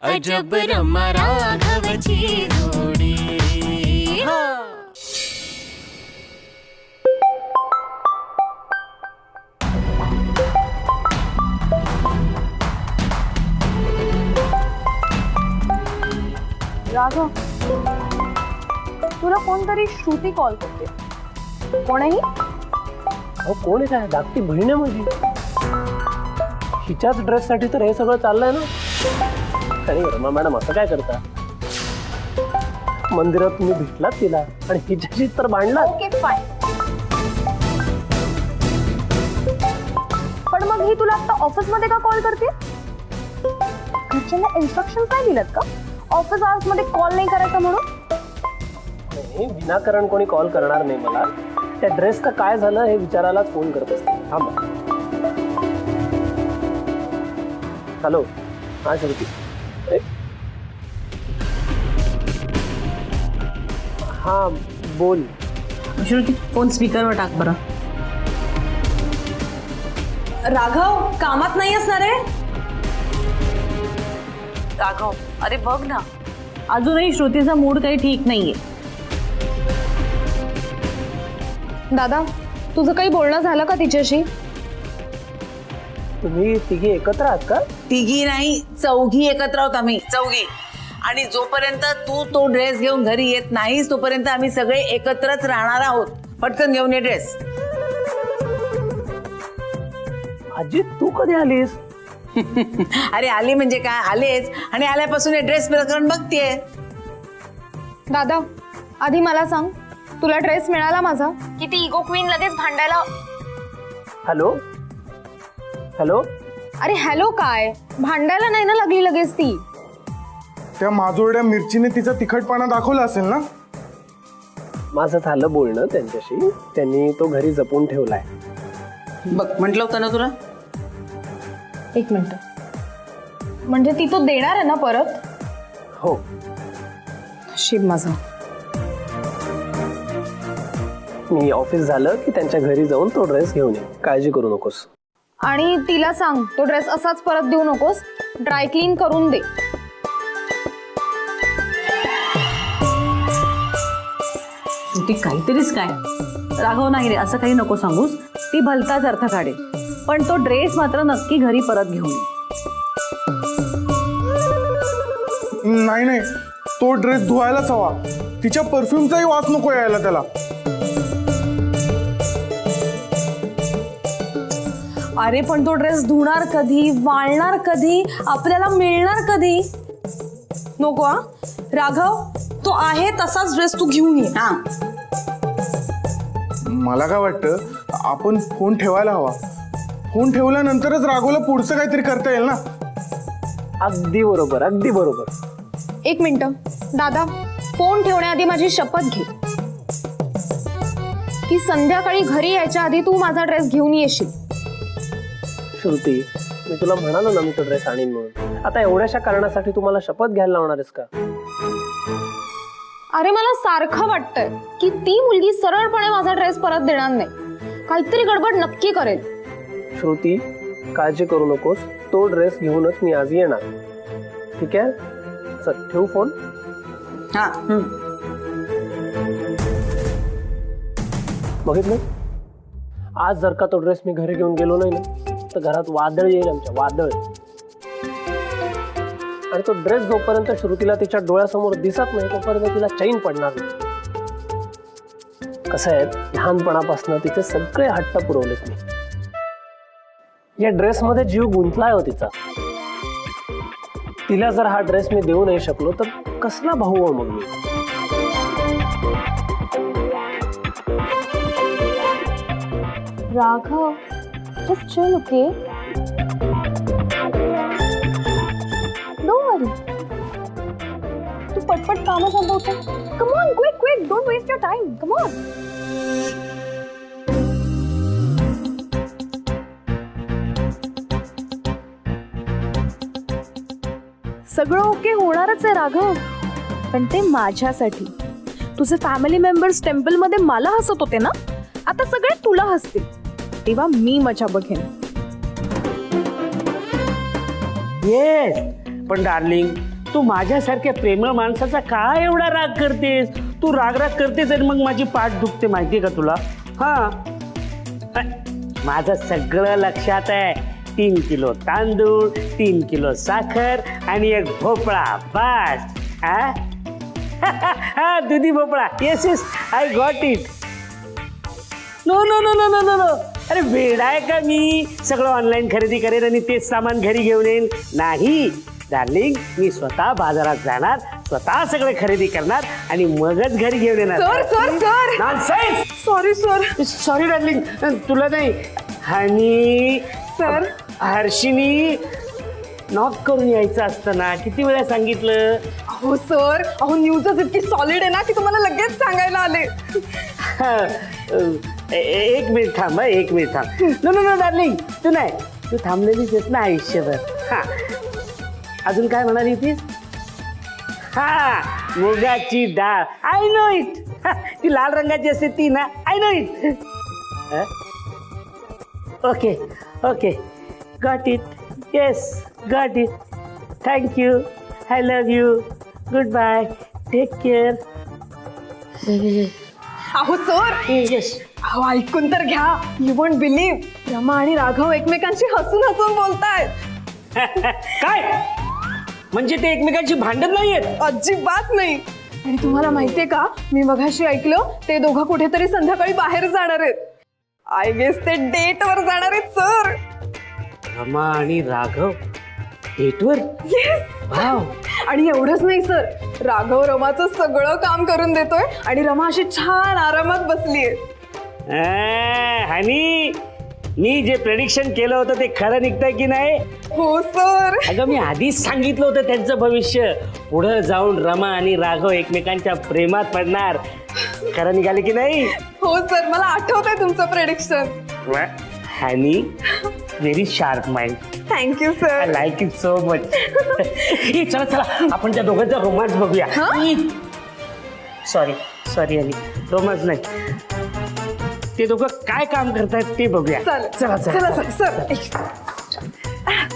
अजब रमा राघवची जोडी. राघव, तुला कोणतरी श्रुती कॉल करते. कोणही? अहो कोण आहे? काय धाकटी बहीण आहे माझी. हिच्याच ड्रेससाठी तर हे सगळं चाललंय ना. अरे रमा मॅडम असं काय करता? मंदिरात तुम्ही भेटलात तिला आणि हिच्याशी तर भांडला. Okay fine. पण मग ही तुला आता ऑफिस मध्ये का कॉल करते? घरच्यांना इन्स्ट्रक्शन काय दिलेत का ऑफिस आवर्स मध्ये कॉल नाही करायचा म्हणून? नाही, विनाकारण कोणी कॉल करणार नाही मला. त्या ड्रेसचं काय झालं हे विचारायलाच फोन करत असते. थांबा. हॅलो, हा श्रुती. हा बोल. श्रुती, फोन स्पीकरवर टाक बरं. राघव, कामात नाही असणार आहे? राघव, अरे बघ ना, अजूनही श्रुतीचा मूड काही ठीक नाहीये. दादा, तुझं काही बोलणं झालं का तिच्याशी? तुम्ही तिघी एकत्र आहात का? तिघी नाही, चौघी एकत्र आहोत आम्ही, चौघी. आणि जोपर्यंत तू तो ड्रेस घेऊन घरी येत नाहीस तोपर्यंत आम्ही सगळे एकत्रच राहणार आहोत. पटकन घेऊन ये ड्रेस. आजी तू कधी आलीस? अरे आली म्हणजे काय, आलेच. आणि आल्यापासून हे ड्रेस प्रकरण बघतेय. दादा, आधी मला सांग, तुला ड्रेस मिळाला माझा? किती इगो क्वीन लगेच भांडायला. Hello hello. अरे हॅलो काय, भांडायला नाही ना लागली लगेच ती. त्या माजोरड्या मिरचीने तिचा तिखटपणा दाखवला असेल ना. माझं झालं बोलणं त्यांच्याशी. त्यांनी तो घरी जपून ठेवलाय. बघ, म्हटलं होतं ना तुला. एक मिनिट, म्हणजे ती तो देणार आहे ना परत? हो. शिव माझा. मी ऑफिस झालं की त्यांच्या घरी जाऊन तो ड्रेस घेऊन ये. काळजी करू नकोस. आणि तिला सांग, तो ड्रेस असाच परत देऊ नकोस, ड्राय क्लीन करून दे. ती काहीतरीच काय. राघव, नाही रे, असं काही नको सांगूस. ती भलताच अर्थ काढेल. पण तो ड्रेस मात्र नक्की घरी परत घेऊन ये. नाही नाही, तो ड्रेस धुवायलाच हवा. तिच्या परफ्यूमचाही वास नको यायला त्याला. अरे पण तो ड्रेस धुणार कधी, वाळणार कधी, आपल्याला मिळणार कधी? नको हा राघव, तो आहे तसाच ड्रेस तू घेऊन ये. हा, मला काय वाटतं, आपण फोन ठेवायला हवा. फोन ठेवल्यानंतरच राघवला पुढचं काहीतरी करता येईल ना. अगदी बरोबर, अगदी बरोबर. एक मिनिट दादा, फोन ठेवण्याआधी माझी शपथ घे की संध्याकाळी घरी यायच्या आधी तू माझा ड्रेस घेऊन येशील. श्रुती, मी तुला म्हणालो ना मी तो ड्रेस आणीन म्हणून. आता एवढ्याशा कारणासाठी तुम्हाला शपथ घ्यायला लावणार आहेस का? अरे मला सारखं वाटतंय की ती मुलगी सरळपणे माझा ड्रेस परत देणार नाही. काहीतरी गडबड नक्की करेल. श्रुती, काळजी करू नकोस. तो ड्रेस घेऊनच मी आज येणार. ठीक आहे, चल ठेवू फोन. हा. बघितलं, आज जर का तो ड्रेस मी घरी घेऊन गेलो नाही ना तर घरात वादळ येईल, आमच्या वादळ. आणि तो ड्रेस जोपर्यंत श्रुतीला तिच्या डोळ्यासमोर दिसत नाही तोपर्यंत तिला चैन पडणार नाही. कसं आहे, लहानपणापासून तिचे सगळे हट्ट पुरवलेत मी. या ड्रेसमध्ये जीव गुंतलाय हो तिचा. तिला जर हा ड्रेस मी देऊ नाही शकलो तर कसला भाऊ हो मग मी. Raghav, just chill, okay? Don't worry. तू पटपट कामं संपवतो. Come on, quick, quick. Don't waste your time. Come on. सगळं ओके होणारच आहे राघव, पण ते माझ्यासाठी. तुझे फॅमिली मेंबर्स टेम्पल मध्ये मला हसत होते ना, आता सगळे तुला हसतील. तेव्हा मी मजा बघेन. येस, पण डार्लिंग तू माझ्यासारख्या प्रेमळ माणसाचा काय एवढा राग करतेस? तू राग करतेस आणि मग माझी पाठ दुखते, माहितीये का तुला? हा, माझं सगळं लक्षात आहे. 3 किलो तांदूळ, 3 किलो साखर आणि 1 भोपळा, बस. हा दुधी भोपळा. Yes yes, I got it. No no no no no no no. अरे वेडा आहे का मी? सगळं ऑनलाईन खरेदी करेन आणि तेच सामान घरी घेऊन येईन? नाही डार्लिंग, मी स्वतः बाजारात जाणार, स्वतः सगळं खरेदी करणार आणि मगच घरी घेऊन येणार. Sir sir sir nonsense. Sorry sir. Sorry darling, तुला नाही. आणि सर हर्षिनी नॉक करून यायचं असतं ना, किती वेळा सांगितलं? अहो सर, अहो न्यूजच इतकी सॉलिड आहे ना की तुम्हाला लगेच सांगायला आले. एक मिनिट थांब, 1 मिनिट थांब. नो नो नो डार्लिंग, तू नाही, तू थांबलेलीच आहेस ना आयुष्यभर. हा, अजून काय म्हणाली होतीस? हा, मुगाची डाळ. I know it. ती लाल रंगाची असते ती ना. I know it. Okay okay, got it. Yes, got it. Thank you. I love you. Goodbye. Take care. अहो सर, येस. अहो ऐकून तर घ्या. यू वोंट बिलीव्ह, रमा आणि राघव एकमेकांशी हसून हसून बोलतायत. काय म्हणजे ते एकमेकांशी भांडत नाहीयेत? अजिबात नाही. आणि तुम्हाला माहितीये का, मी मगाशी ऐकलं ते दोघं कुठेतरी संध्याकाळी बाहेर जाणार आहेत. आय गेस ते डेटवर जाणार आहेत सर. रमा आणि राघव डेटवर? येस. वाव. आणि एवढंच नाही सर, राघव रमाचं सगळं काम करून देतोय आणि रमा अशी छान आरामात बसलीये. हनी, मी जे प्रेडिक्शन केलं होतं ते खरं निघतंय की नाही? हो सर. अगं मी आधीच सांगितलं होतं त्यांचं भविष्य. पुढं जाऊन रमा आणि राघव एकमेकांच्या प्रेमात पडणार. खरं निघाले की नाही? हो सर, मला आठवतंय तुमचं prediction. Honey, very sharp mind. Thank you I sir. Like it so much. चला चला, आपण त्या दोघांचा रोमांस बघूया. सॉरी सॉरी हनी, रोमांस नाही, ते दोघं काय काम करतायत ते बघूया. चला चला चला सर.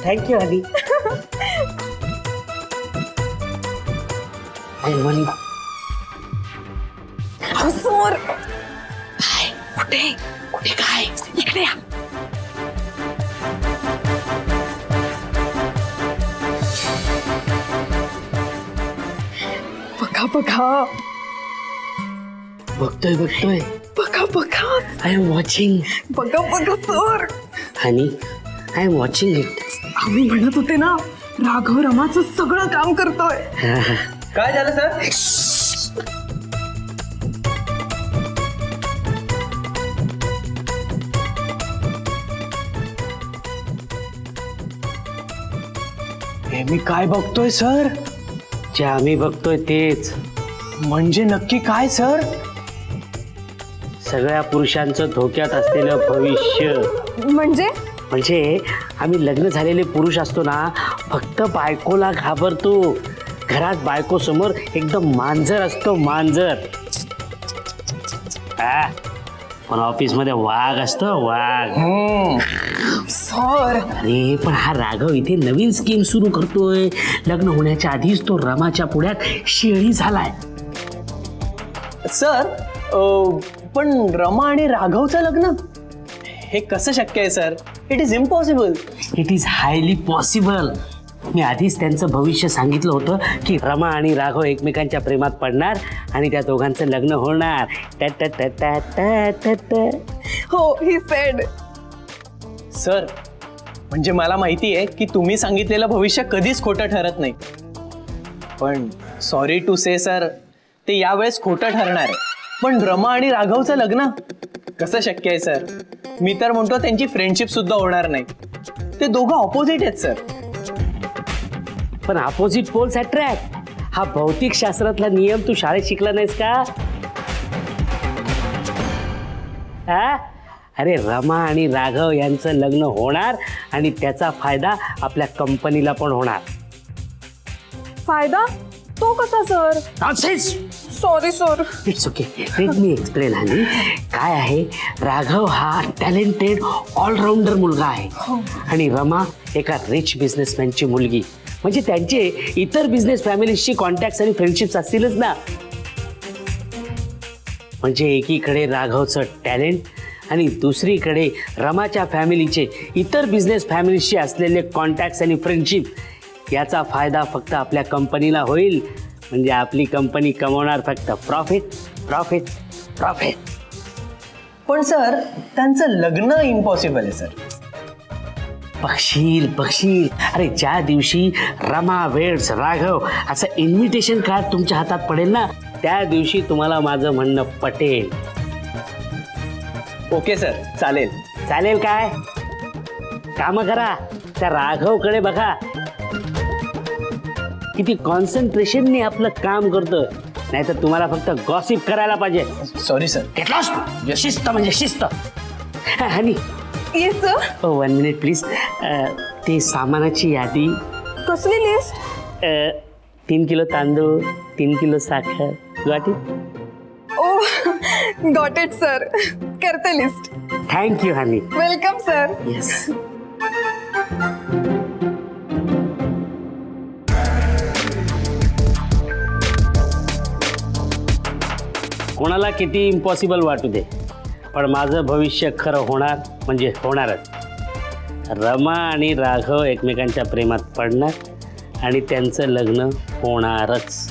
थँक्यू हनी. सर, कुठे कुठे काय? इकडे या. बघा बघा बघतोय बघतोय. बघा बघा. I am watching. बघा बघा sir. Honey, I am watching it. आम्ही म्हणत होते ना, राघव रमाचं सगळं काम करतोय. काय झालं सर? हे मी काय बघतोय सर? जे आम्ही बघतोय तेच. म्हणजे नक्की काय सर? सगळ्या पुरुषांचं धोक्यात असलेलं भविष्य. म्हणजे आम्ही लग्न झालेले पुरुष असतो ना, फक्त बायकोला घाबरतो. घरात बायको समोर एकदम मांजर असतो, मांजर. पण ऑफिस मध्ये वाघ असतो, वाघ. सर, अरे पण हा राघव इथे नवीन स्कीम सुरू करतोय. लग्न होण्याच्या आधीच तो रमाच्या पुढ्यात शेळी झालाय. सर, पण रमा आणि राघवचं लग्न हे कसं शक्य आहे sir? It is impossible. It is highly possible. मी आधीच त्यांचं भविष्य सांगितलं होतं की रमा आणि राघव एकमेकांच्या प्रेमात पडणार आणि त्या दोघांचं लग्न होणार. हो, ही सेड. सर, म्हणजे मला माहिती आहे की तुम्ही सांगितलेलं भविष्य कधीच खोटं ठरत नाही. पण सॉरी टू से सर, ते यावेळेस खोटं ठरणार आहे. पण रमा आणि राघवचं लग्न कसं शक्य आहे सर? मी तर म्हणतो त्यांची फ्रेंडशिप सुद्धा होणार नाही. ते दोघं ऑपोजिट आहेत सर. पण अपोजिट पोल्स अट्रॅक्ट, हा भौतिक शास्त्रातला नियम तू शाळेत शिकला नाहीस का? अरे रमा आणि राघव यांचं लग्न होणार आणि त्याचा फायदा आपल्या कंपनीला पण होणार. फायदा? तो कसा सर? Nonsense. Sorry sir. It's okay, let me explain. Honey, काय आहे, राघव हा टॅलेंटेड ऑलराऊंडर मुलगा आहे आणि रमा एका रिच बिझनेसमॅनची मुलगी. म्हणजे त्यांचे इतर बिझनेस फॅमिलीजशी कॉन्टॅक्ट आणि फ्रेंडशिप्स असतीलच ना. म्हणजे एकीकडे राघवचं टॅलेंट आणि दुसरीकडे रमाच्या फॅमिलीचे इतर बिझनेस फॅमिलीशी असलेले कॉन्टॅक्ट्स आणि फ्रेंडशिप, याचा फायदा फक्त आपल्या कंपनीला होईल. म्हणजे आपली कंपनी कमवणार फक्त प्रॉफिट प्रॉफिट प्रॉफिट. पण सर त्यांचं लग्न इम्पॉसिबल आहे सर. बघशील अरे, ज्या दिवशी रमा वेड्स राघव असं इन्व्हिटेशन कार्ड तुमच्या हातात पडेल ना, त्या दिवशी तुम्हाला माझं म्हणणं पटेल. ओके सर, चालेल. चालेल काय? काम करा, त्या राघवकडे बघा किती कॉन्सन्ट्रेशनने आपलं काम करतोय. नाहीतर तुम्हाला फक्त गॉसिप करायला पाहिजे. Sorry sir. घेतलास? शिस्त म्हणजे शिस्त. आणि येस सर. 1 minute please. ते सामानाची यादी. कसली लिस्ट? 3 किलो तांदूळ, 3 किलो साखर. Got it? Oh got it sir. करते list. Thank you honey. Welcome sir. Yes. कोणाला किती इम्पॉसिबल वाटू दे, पण माझं भविष्य खरं होणार म्हणजे होणारच. रमा आणि राघव एकमेकांच्या प्रेमात पडणार आणि त्यांचं लग्न होणारच.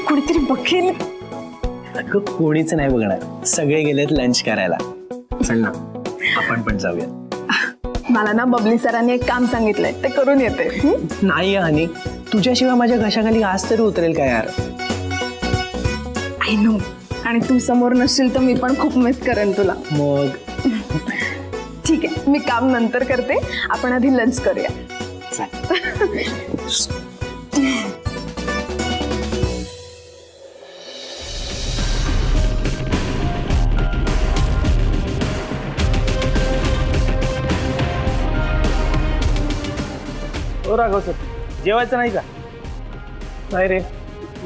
कुणीतरी बघेल. अगं कोणीच नाही बघणार, सगळे गेलेत लंच करायला. चल ना, आपण पण जाऊया. मला ना बबली सरांनी एक काम सांगितलंय, ते करून येते. नाही हनी, तुझ्याशिवाय माझ्या घशाखाली आज तरी उतरेल का यार? I know. आणि तू समोर नसशील तर मी पण खूप मिस करेन तुला. मग ठीक आहे, मी काम नंतर करते, आपण आधी लंच करूया. हो राघव सर, जेवायचं नाही का? नाही रे,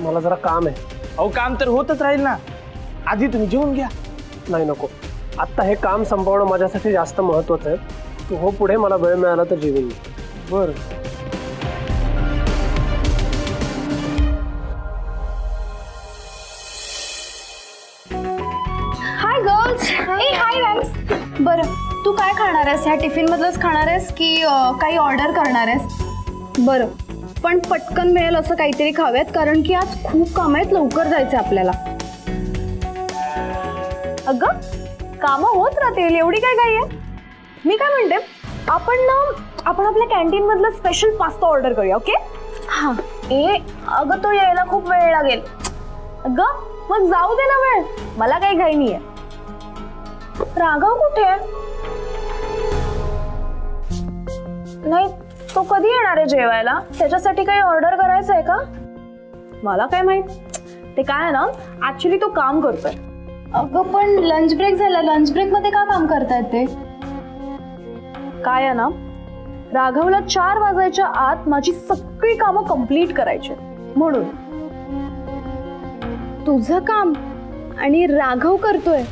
मला जरा काम आहे. अहो काम तर होतच राहील ना, आधी तुम्ही जेवून घ्या. नाही नको, आत्ता हे काम संपवणं माझ्यासाठी जास्त महत्वाचं आहे. तू हो पुढे, मला वेळ मिळाला तर जेवून घे. बरं. Hi girls. ए हाय गाईस. बरं, तू काय खाणार आहेस? ह्या टिफिन मधलंच खाणार आहेस की काही ऑर्डर करणार आहेस? बरं, पण पटकन मिळेल असं काहीतरी खाऊयात, कारण की आज खूप काम आहेत, लवकर जायचं आपल्याला. अगं कामं होत राहतील, एवढी काय घाई आहे? मी काय म्हणते, आपण आपल्या कॅन्टीन मधलं स्पेशल पास्ता ऑर्डर करूया. ओके? हां. अगं तो यायला खूप वेळ लागेल. अगं मग जाऊ दे ना वेळ, मला काही घाई नाहीये. राघव कुठे आहे? नाही, तो कधी येणार आहे जेवायला? त्याच्यासाठी काही ऑर्डर करायचं आहे का? मला काय माहित. ते काय आहे ना, ऍक्च्युली तो काम करतोय. अगं पण लंच ब्रेक झाला, लंच ब्रेक मध्ये का काम करतायत ते? काय आहे ना, राघवला 4 वाजायच्या आत माझी सगळी कामं कंप्लीट करायची, म्हणून. तुझं काम आणि राघव करतोय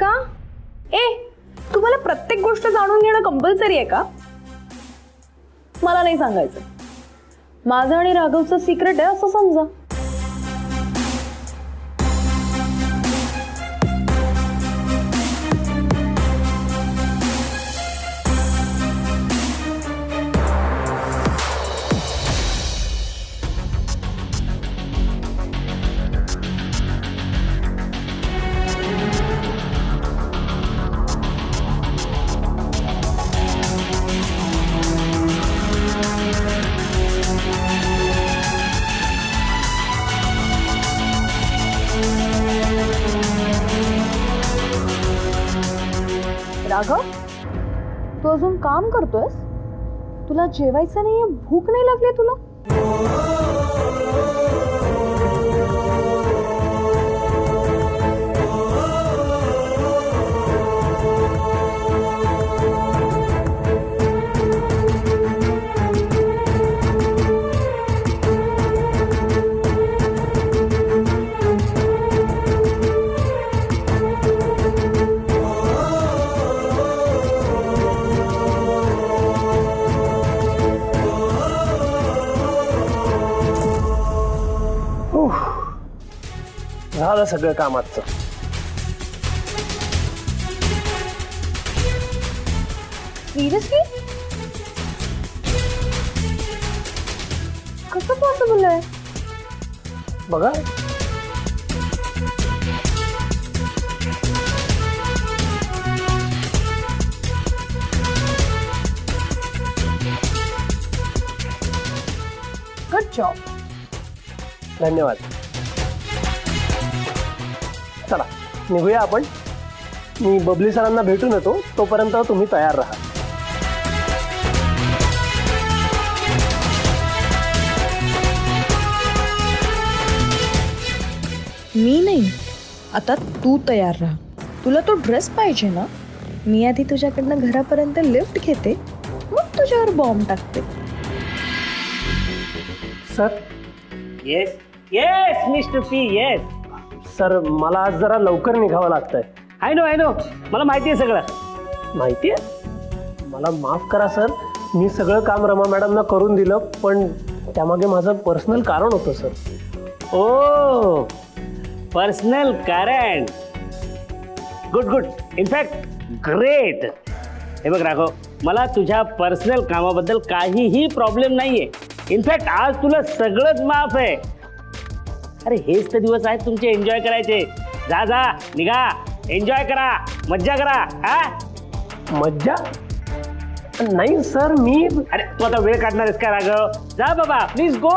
का? तुम्हाला प्रत्येक गोष्ट जाणून घेणं कंपल्सरी आहे का? मला नाही सांगायचं. माझं आणि राघवचं सिक्रेट आहे असं समजा. राघव, तू अजून काम करतोयस? तुला जेवायचं नाहीये? भूक नाही लागली तुला? झालं सगळं कामाचं. सिरियसली? कसं पॉसिबल आहे? बघा, गुड जॉब. धन्यवाद. चला निघूया आपण. मी बबली सरांना भेटून येतो, तोपर्यंत तुम्ही तयार राहा. मी नाही, आता तू तयार राहा. तुला तो ड्रेस पाहिजे ना? मी आधी तुझ्याकडनं घरापर्यंत लिफ्ट घेते, मग तुझ्यावर बॉम्ब टाकते. Sir. Yes yes mister P, yes. Sir, मला आज जरा लवकर निघावं लागतंय. आय नो मला माहिती आहे सगळं. माहिती आहे? मला माफ करा सर, मी सगळं काम रमा मॅडमना करून दिलं, पण त्यामागे माझं पर्सनल कारण होतं सर. ओ, पर्सनल कारण. गुड. In fact great. हे बघ राघव, मला तुझ्या पर्सनल कामाबद्दल काहीही प्रॉब्लेम नाहीये. इनफॅक्ट आज तुला सगळंच माफ आहे. अरे हेच तर दिवस आहेत तुमचे एन्जॉय करायचे. जा निघा, एन्जॉय करा, मज्जा करा. हा, मज्जा नाही सर, मी. अरे तू आता वेळ काढणार आहेस का राघव? जा बाबा, प्लीज गो.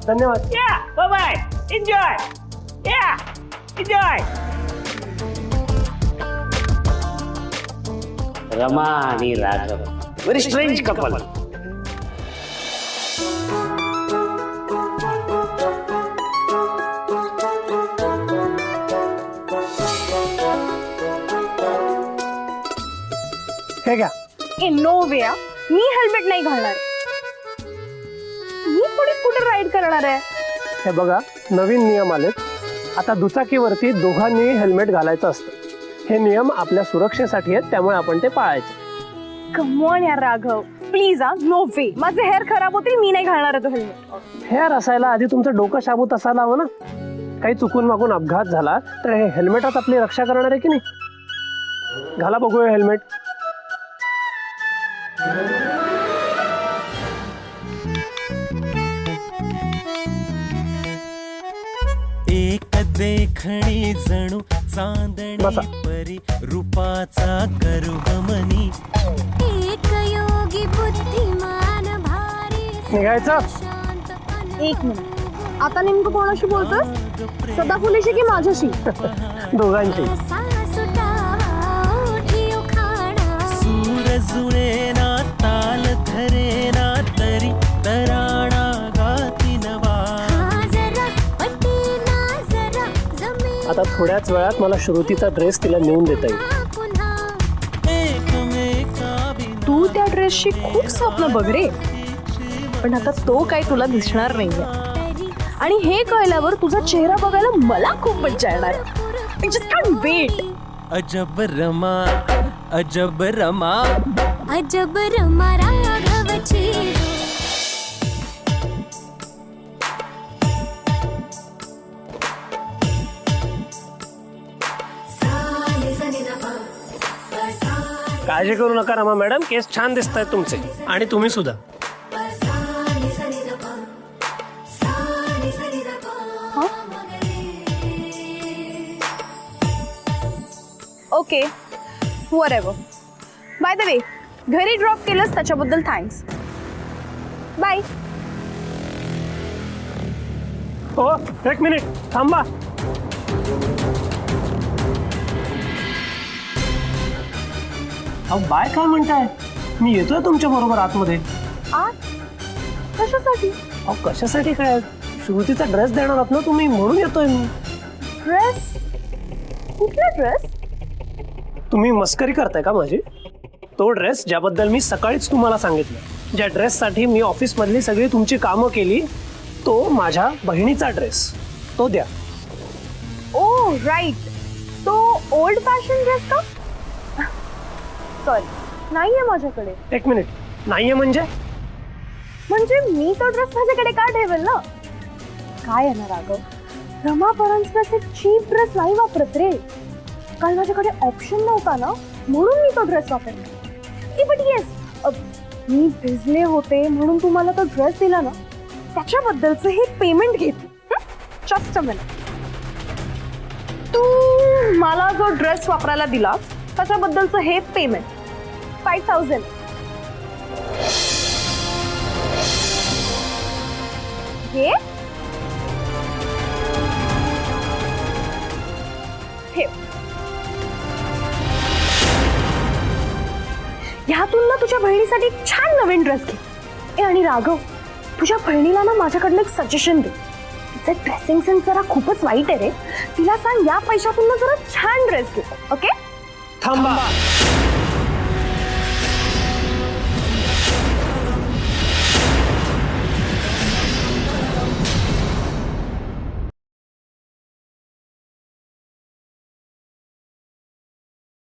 धन्यवाद. या, बाय, एन्जॉय. या, एन्जॉय. रमा आणि राघव, व्हेरी स्ट्रेंज कपल. हे घ्या. ए नो वे, मी हेल्मेट नाही घालणार. मी थोडी स्कूटर राईड करणार आहे. हे बघा, नवीन नियम आलेत. आता दुचाकीवरती दोघांनी हेल्मेट घालायचं असतं. हे नियम आपल्या सुरक्षेसाठी आहेत, त्यामुळे आपण ते पाळायचे. कम ऑन यार राघव, प्लीज. नो वे, माझे हेअर खराब होतील. मी नाही घालणार आहे तो हेल्मेट. हेअर असायला आधी तुमचं डोकं शाबूत असायला हवं ना. काही चुकून मागून अपघात झाला तर हे हेल्मेटच आपली रक्षा करणार आहे की नाही? घाला बघूया हेल्मेट. एक देखणी जणू चांदणी बसा. परी रूपाचा करुगमनी एक योगी बुद्धिमान भारी निघायचं. एक मिनिट, आता नेमकं कोणाशी बोलतोस? सदाफुलीशी की माझ्याशी? दोघांची. सूर जुळे ना ताल धरे ना तरी तराणा गाती नवा. आता थोड्याच वेळात मला श्रुतीचा ड्रेस तिला नेऊन देता येईल. तू त्या ड्रेसची खूप स्वप्न बघ रे, पण आता तो काही तुला दिसणार नाहीये. आणि हे कळल्यावर तुझा चेहरा बघायला मला खूप मज्जा येणार. I just can't wait. अजब रमा अजब रमा अजब रमा राघवची. काळजी करू नका रमा मॅडम, केस छान दिसत आहेत तुमचे. आणि तुम्ही सुद्धा. Okay, whatever. By the way, घरी ड्रॉप केलंस त्याच्याबद्दल थँक्स. बाय. हो, एक मिनिट थांबा. अहो बाय काय म्हणताय, मी येतोय तुमच्या बरोबर आतमध्ये. आत कशासाठी? अहो कशासाठी काय, श्रुतीचा ड्रेस देणार आहात ना तुम्ही, म्हणून येतोय मी. ड्रेस? कुठला ड्रेस? तुम्ही मस्करी करताय का माझी? तो ड्रेस ज्याबद्दल मी सकाळीच तुम्हाला सांगितलं, ज्या ड्रेससाठी मी ऑफिसमधली सगळी तुमची कामं केली, तो माझ्या बहिणीचा ड्रेस, तो द्या. ओ राईट, तो ओल्ड फॅशन ड्रेस का? सॉरी, नाहीये माझ्याकडे. एक मिनिट, नाहीये म्हणजे? म्हणजे मी तो ड्रेस माझ्याकडे का ठेवेल ना? काय आहे ना राघव, रमा परांजपे चीप ड्रेस नाही वापरत रे. काल माझ्याकडे ऑप्शन नव्हता ना, म्हणून मी तो ड्रेस वापरला. बट येस, मी भिजले होते म्हणून तुम्हाला तो ड्रेस दिला ना, त्याच्याबद्दलचं हे पेमेंट घेते. Just a minute. तू मला जो ड्रेस वापरायला दिला त्याच्याबद्दलचं हे पेमेंट 5000. हे ठेव. ह्यातून ना तुझ्या बहिणीसाठी छान नवीन ड्रेस घे. आणि राघव, तुझ्या बहिणीला ना माझ्याकडनं एक सजेशन दे. तिचे ड्रेसिंग सेन्स जरा खूपच वाईट आहे रे. तिला सांग या पैशातून ना जरा छान ड्रेस घे. ओके? थांबा.